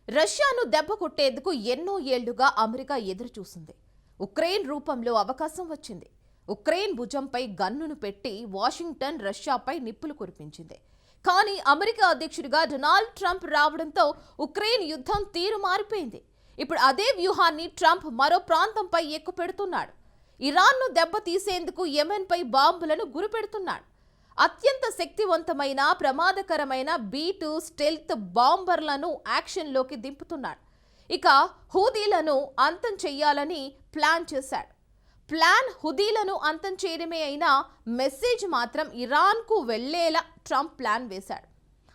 రష్యాను దెబ్బ కొట్టేందుకు ఎన్నో ఏళ్లుగా అమెరికా ఎదురుచూసింది. ఉక్రెయిన్ రూపంలో అవకాశం వచ్చింది. ఉక్రెయిన్ భుజంపై గన్నును పెట్టి వాషింగ్టన్ రష్యాపై నిప్పులు కురిపించింది. కానీ అమెరికా అధ్యక్షుడిగా డొనాల్డ్ ట్రంప్ రావడంతో ఉక్రెయిన్ యుద్ధం తీరు మారిపోయింది. ఇప్పుడు అదే వ్యూహాన్ని ట్రంప్ మరో ప్రాంతంపై ఎక్కుపెడుతున్నాడు. ఇరాన్ను దెబ్బతీసేందుకు యెమెన్పై బాంబులను గురిపెడుతున్నాడు. అత్యంత శక్తివంతమైన ప్రమాదకరమైన B-2 స్టెల్త్ బాంబర్లను యాక్షన్లోకి దింపుతున్నాడు. ఇక హూదీలను అంతం చెయ్యాలని ప్లాన్ చేశాడు. ప్లాన్ హుదీలను అంతం చేయడమే అయినా మెసేజ్ మాత్రం ఇరాన్కు వెళ్లేలా ట్రంప్ ప్లాన్ వేశాడు.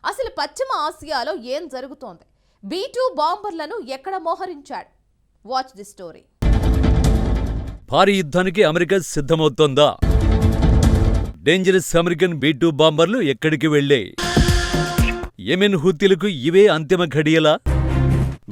అసలు పశ్చిమ ఆసియాలో ఏం జరుగుతోంది? B-2 బాంబర్లను ఎక్కడ మోహరించాడు? Watch the story. భారీ యుద్ధానికి అమెరికా సిద్ధమవుతోందా? డేంజరస్ అమెరికన్ B-2 బాంబర్లు ఎక్కడికి వెళ్లాయి? యెమెన్ హూతీలకు ఇవే అంతిమ ఘడియలా?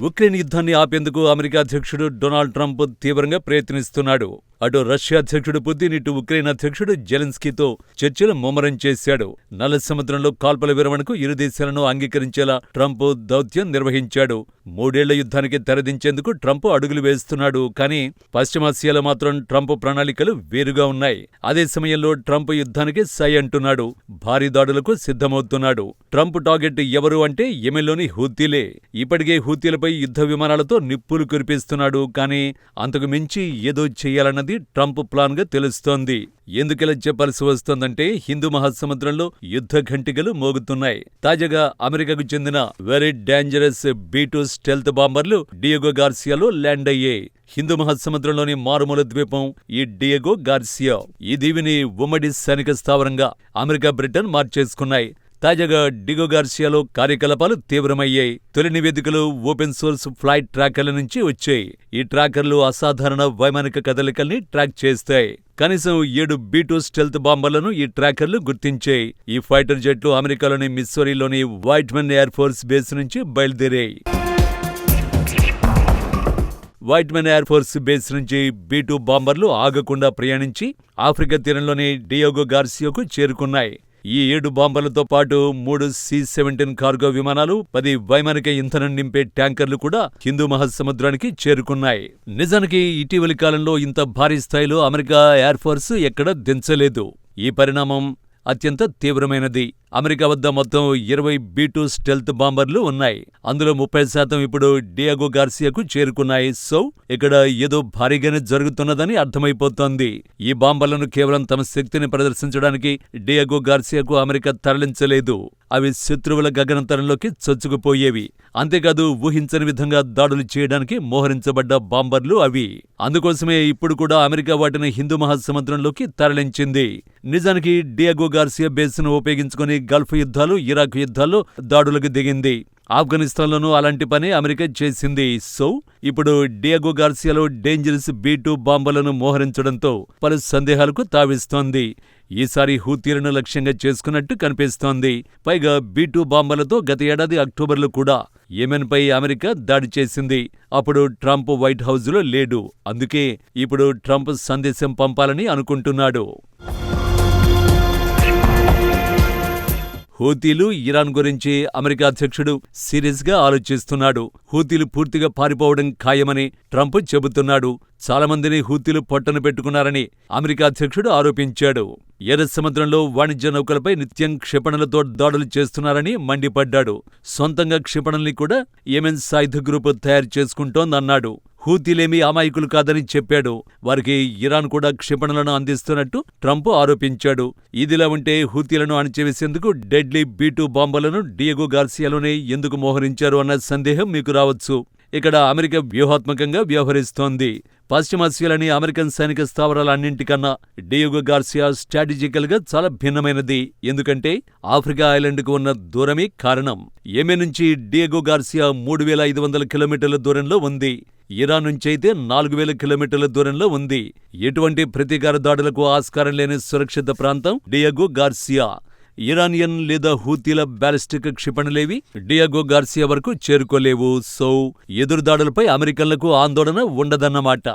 ఉక్రెయిన్ యుద్ధాన్ని ఆపేందుకు అమెరికా అధ్యక్షుడు డొనాల్డ్ ట్రంప్ తీవ్రంగా ప్రయత్నిస్తున్నాడు. అటు రష్యా అధ్యక్షుడు పుతిన్, ఇటు ఉక్రెయిన్ అధ్యక్షుడు జెలెన్స్కీతో చర్చలు ముమ్మరం చేశాడు. నల్ల సముద్రంలో కాల్పుల విరమణకు ఇరు దేశాలను అంగీకరించేలా ట్రంప్ దౌత్యం నిర్వహించాడు. 3 ఏళ్ల యుద్ధానికి తెరదించేందుకు ట్రంప్ అడుగులు వేస్తున్నాడు. కానీ పశ్చిమాసియాలో మాత్రం ట్రంప్ ప్రణాళికలు వేరుగా ఉన్నాయి. అదే సమయంలో ట్రంప్ యుద్ధానికి సై అంటున్నాడు. భారీ దాడులకు సిద్ధమవుతున్నాడు. ట్రంప్ టార్గెట్ ఎవరు అంటే యెమెన్లోని హూతీలే. ఇప్పటికే హూతీలపై యుద్ధ విమానాలతో నిప్పులు కురిపిస్తున్నాడు. కానీ అంతకు మించి ఏదో చేయాలన్నది ట్రంప్ ప్లాన్ గా తెలుస్తోంది. ఎందుకిలా చెప్పాల్సి వస్తోందంటే హిందూ మహాసముద్రంలో యుద్ధ ఘంటికలు మోగుతున్నాయి. తాజాగా అమెరికాకు చెందిన వెరీ డేంజరస్ B-2 స్టెల్త్ బాంబర్లు డియెగో గార్సియాలో ల్యాండ్ అయ్యాయి. హిందూ మహాసముద్రంలోని మారుమూల ద్వీపం ఈ డియెగో గార్సియా. ఈ దీవిని ఉమ్మడి సైనిక స్థావరంగా అమెరికా, బ్రిటన్ మార్చేసుకున్నాయి. తాజాగా డిగో గార్సియాలో కార్యకలాపాలు తీవ్రమయ్యాయి. తొలి నివేదికలు ఓపెన్ సోర్స్ ఫ్లైట్ ట్రాకర్ల నుంచి వచ్చాయి. ఈ ట్రాకర్లు అసాధారణ వైమానిక కదలికల్ని ట్రాక్ చేస్తాయి. కనీసం 7 B-2 స్టెల్త్ బాంబర్లను ఈ ట్రాకర్లు గుర్తించాయి. ఈ ఫైటర్ జెట్లు అమెరికాలోని మిస్సోరీలోని వైట్మన్ ఎయిర్ ఫోర్స్ బేస్ నుంచి బయలుదేరాయి. వైట్మన్ ఎయిర్ ఫోర్స్ బేస్ నుంచి B-2 బాంబర్లు ఆగకుండా ప్రయాణించి ఆఫ్రికా తీరంలోని డియెగో గార్సియాకు చేరుకున్నాయి. ఈ 7 బాంబర్లతో పాటు 3 C-17 కార్గో విమానాలు, 10 వైమానిక ఇంధనం నింపే ట్యాంకర్లు కూడా హిందూ మహాసముద్రానికి చేరుకున్నాయి. నిజానికి ఇటీవలి కాలంలో ఇంత భారీ స్థాయిలో అమెరికా ఎయిర్ ఫోర్స్ ఎక్కడా దించలేదు. ఈ పరిణామం అత్యంత తీవ్రమైనది. అమెరికా వద్ద మొత్తం 20 B-2 స్టెల్త్ బాంబర్లు ఉన్నాయి. అందులో 30% ఇప్పుడు డియెగో గార్సియాకు చేరుకున్నాయి. సో ఇక్కడ ఏదో భారీగానే జరుగుతున్నదని అర్థమైపోతోంది. ఈ బాంబర్లను కేవలం తమ శక్తిని ప్రదర్శించడానికి డియెగో గార్సియాకు అమెరికా తరలించలేదు. అవి శత్రువుల గగనతలంలోకి చొచ్చుకుపోయేవి. అంతేకాదు ఊహించని విధంగా దాడులు చేయడానికి మోహరించబడ్డ బాంబర్లు అవి. అందుకోసమే ఇప్పుడు కూడా అమెరికా వాటిని హిందూ మహాసముద్రంలోకి తరలించింది. నిజానికి డియెగో గార్సియా బేస్ను ఉపయోగించుకుని గల్ఫ్ యుద్ధాలు, ఇరాక్ యుద్ధాల్లో దాడులకు దిగింది. ఆఫ్ఘనిస్తాన్లోనూ అలాంటి పని అమెరికా చేసింది. సో ఇప్పుడు డియెగో గార్సియాలో డేంజరస్ B-2 బాంబర్లను మోహరించడంతో పలు సందేహాలకు తావిస్తోంది. ఈసారి హూతీలను లక్ష్యంగా చేసుకున్నట్టు కనిపిస్తోంది. పైగా B-2 బాంబర్లతో గత ఏడాది అక్టోబర్లో కూడా యెమెన్పై అమెరికా దాడి చేసింది. అప్పుడు ట్రంప్ వైట్ హౌజ్లో లేడు. అందుకే ఇప్పుడు ట్రంప్ సందేశం పంపాలని అనుకుంటున్నాడు. హూతీలు, ఇరాన్ గురించి అమెరికా అధ్యక్షుడు సీరియస్ గా ఆలోచిస్తున్నాడు. హూతీలు పూర్తిగా పారిపోవడం ఖాయమని ట్రంప్ చెబుతున్నాడు. చాలామందిని హూతీలు పొట్టను పెట్టుకున్నారని అమెరికా అధ్యక్షుడు ఆరోపించాడు. ఎర్ర సముద్రంలో వాణిజ్య నౌకలపై నిత్యం క్షిపణులతో దాడులు చేస్తున్నారని మండిపడ్డాడు. సొంతంగా క్షిపణుల్ని కూడా యెమెన్ సాయుధ గ్రూపు తయారు చేసుకుంటోందన్నాడు. హూతీలేమీ అమాయకులు కాదని చెప్పాడు. వారికి ఇరాన్ కూడా క్షిపణులను అందిస్తున్నట్టు ట్రంప్ ఆరోపించాడు. ఇదిలా ఉంటే హూతీలను అణచివేసేందుకు డెడ్లీ B-2 బాంబర్లను డియెగో గార్సియాలోనే ఎందుకు మోహరించారు అన్న సందేహం మీకు రావచ్చు. ఇక్కడ అమెరికా వ్యూహాత్మకంగా వ్యవహరిస్తోంది. పశ్చిమాసియాలోని అమెరికన్ సైనిక స్థావరాలన్నింటికన్నా డియెగో గార్సియా స్ట్రాటజికల్ గా చాలా భిన్నమైనది. ఎందుకంటే ఆఫ్రికా ఐలాండ్కు ఉన్న దూరమే కారణం. యెమెన్ నుంచి డియెగో గార్సియా 3500 కిలోమీటర్ల దూరంలో ఉంది. ఇరాన్ నుంచైతే 4000 కిలోమీటర్ల దూరంలో ఉంది. ఎటువంటి ప్రతీకార దాడులకు ఆస్కారం లేని సురక్షిత ప్రాంతం డియెగో గార్సియా. ఇరానియన్ లేదా హూతీల బ్యాలిస్టిక్ క్షిపణులేవి డియెగో గార్సియా వరకు చేరుకోలేవు. సో ఎదురుదాడులపై అమెరికన్లకు ఆందోళన ఉండదన్నమాట.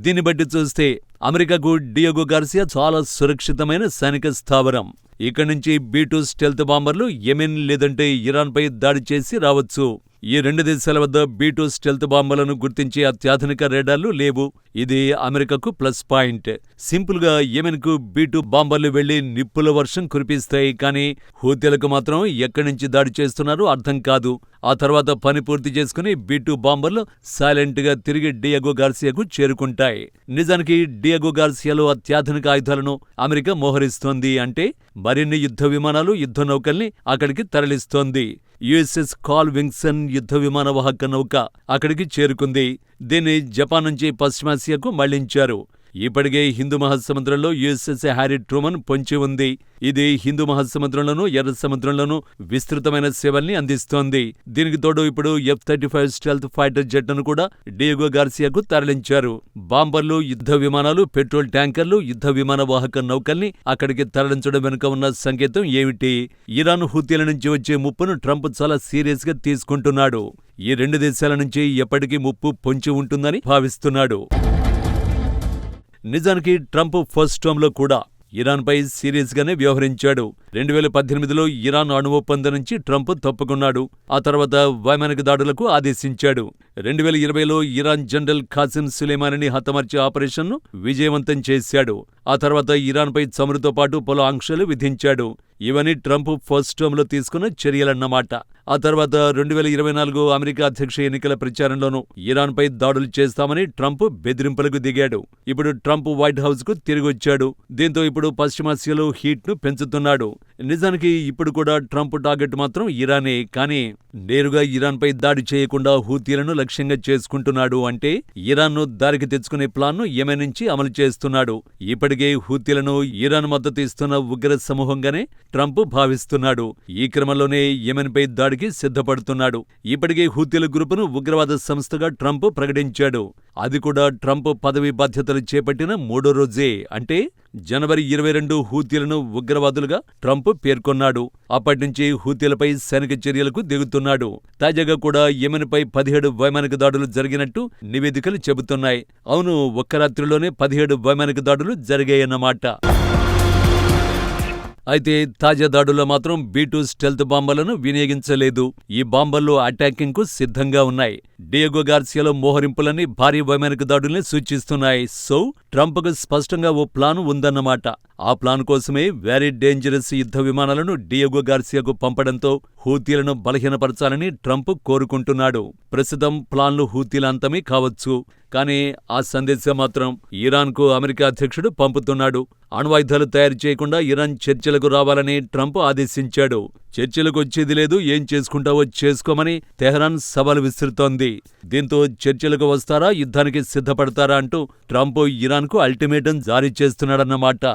దీన్ని బట్టి చూస్తే అమెరికాకు డియోగో గార్సియా చాలా సురక్షితమైన సైనిక స్థావరం. ఇక్కడి నుంచి B-2 స్టెల్త్ బాంబర్లు యెమెన్ లేదంటే ఇరాన్పై దాడి చేసి రావచ్చు. ఈ రెండు దేశాల వద్ద B-2 స్టెల్త్ బాంబర్లను గుర్తించే అత్యాధునిక రేడార్లు లేవు. ఇది అమెరికాకు ప్లస్ పాయింట్. సింపుల్ గా యెమెన్కు B-2 బాంబర్లు వెళ్లి నిప్పుల వర్షం కురిపిస్తాయి. కానీ హూతీలకు మాత్రం ఎక్కడి నుంచి దాడి చేస్తున్నారో అర్థం కాదు. ఆ తర్వాత పని పూర్తి చేసుకుని B-2 బాంబర్లు సైలెంట్ గా తిరిగి డియోగో గార్సియాకు చేరుకుంటాయి. నిజానికి డియోగో గార్సియాలో అత్యాధునిక ఆయుధాలను అమెరికా మోహరిస్తోంది. అంటే మరిన్ని యుద్ధ విమానాలు, యుద్ధ నౌకల్ని అక్కడికి తరలిస్తోంది. USS కార్ల్ విన్సన్ యుద్ధ విమాన వాహక నౌక అక్కడికి చేరుకుంది. దీన్ని జపాన్ నుంచి పశ్చిమాసియాకు మళ్లించారు. ఇప్పటికే హిందూ మహాసముద్రంలో USS హ్యారీ ట్రూమన్ పొంచి ఉంది. ఇది హిందూ మహాసముద్రంలోనూ, ఎర్ర సముద్రంలోనూ విస్తృతమైన సేవల్ని అందిస్తోంది. దీనికి తోడు ఇప్పుడు F-35 స్టెల్త్ ఫైటర్ జెట్లను కూడా డియోగో గార్సియాకు తరలించారు. బాంబర్లు, యుద్ధ విమానాలు, పెట్రోల్ ట్యాంకర్లు, యుద్ధ విమాన వాహక నౌకల్ని అక్కడికి తరలించడం వెనుక ఉన్న సంకేతం ఏమిటి? ఇరాన్ హూతీల నుంచి వచ్చే ముప్పును ట్రంప్ చాలా సీరియస్ గా తీసుకుంటున్నాడు. ఈ రెండు దేశాల నుంచి ఎప్పటికీ ముప్పు పొంచి ఉంటుందని భావిస్తున్నాడు. నిజానికి ట్రంప్ ఫస్ట్ టర్మ్లో కూడా ఇరాన్పై సీరియస్గానే వ్యవహరించాడు. 2018లో ఇరాన్ అణు ఒప్పందం నుంచి ట్రంప్ తప్పుకున్నాడు. ఆ తర్వాత వైమానిక దాడులకు ఆదేశించాడు. 2020లో ఇరాన్ జనరల్ ఖాసిం సులేమానీని హతమార్చే ఆపరేషన్ను విజయవంతం చేశాడు. ఆ తర్వాత ఇరాన్పై చమురుతో పాటు పలు ఆంక్షలు విధించాడు. ఇవన్నీ ట్రంప్ ఫస్ట్ టర్మ్లో తీసుకున్న చర్యలన్నమాట. ఆ తర్వాత 2024 అమెరికా అధ్యక్ష ఎన్నికల ప్రచారంలోనూ ఇరాన్పై దాడులు చేస్తామని ట్రంప్ బెదిరింపులకు దిగాడు. ఇప్పుడు ట్రంప్ వైట్ హౌస్ కు తిరిగొచ్చాడు. దీంతో ఇప్పుడు పశ్చిమాసియాలో హీట్ ను పెంచుతున్నాడు. నిజానికి ఇప్పుడు కూడా ట్రంప్ టార్గెట్ మాత్రం ఇరానే. కానీ నేరుగా ఇరాన్పై దాడి చేయకుండా హూతీలను లక్ష్యంగా చేసుకుంటున్నాడు. అంటే ఇరాన్ను దారికి తెచ్చుకునే ప్లాన్ను యెమెన్ నుంచి అమలు చేస్తున్నాడు. ఇప్పటికే హూతీలను ఇరాన్ మద్దతు ఇస్తున్న ఉగ్ర సమూహంగానే ట్రంప్ భావిస్తున్నాడు. ఈ క్రమంలోనే యెమెన్పై దాడికి సిద్ధపడుతున్నాడు. ఇప్పటికే హూతీల గ్రూపును ఉగ్రవాద సంస్థగా ట్రంప్ ప్రకటించాడు. అది కూడా ట్రంప్ పదవి బాధ్యతలు చేపట్టిన 3వ రోజే. అంటే జనవరి 22 హూతీలను ఉగ్రవాదులుగా ట్రంప్ పేర్కొన్నాడు. అప్పటినుంచి హూతీలపై సైనిక చర్యలకు దిగుతున్నాడు. తాజాగా కూడా యెమెన్పై 17 వైమానిక దాడులు జరిగినట్టు నివేదికలు చెబుతున్నాయి. అవును, ఒక్క రాత్రిలోనే 17 వైమానిక దాడులు జరిగాయన్నమాట. అయితే తాజా దాడుల్లో మాత్రం B-2 స్టెల్త్ బాంబర్లను వినియోగించలేదు. ఈ బాంబర్లు అటాకింగ్ కు సిద్ధంగా ఉన్నాయి. డియోగో గార్సియాలో మోహరింపులన్నీ భారీ వైమానిక దాడుల్ని సూచిస్తున్నాయి. సో ట్రంప్కు స్పష్టంగా ఓ ప్లాను ఉందన్నమాట. ఆ ప్లాన్ కోసమే వెరీ డేంజరస్ యుద్ధ విమానాలను డియోగో గార్సియాకు పంపడంతో హూతీలను బలహీనపరచాలని ట్రంప్ కోరుకుంటున్నాడు. ప్రస్తుతం ప్లాన్లు హూతీల అంతమే కావచ్చు. కానీ ఆ సందేశం మాత్రం ఇరాన్కు అమెరికా అధ్యక్షుడు పంపుతున్నాడు. అణ్వాయుధాలు తయారు చేయకుండా ఇరాన్ చర్చలకు రావాలని ట్రంప్ ఆదేశించాడు. చర్చలకు వచ్చేది లేదు, ఏం చేసుకుంటావో చేసుకోమని తెహరాన్ సవాలు విసురుతోంది. దీంతో చర్చలకు వస్తారా, యుద్ధానికి సిద్ధపడతారా అంటూ ట్రంప్ ఇరాన్కు అల్టిమేటం జారీ చేస్తున్నాడన్నమాట.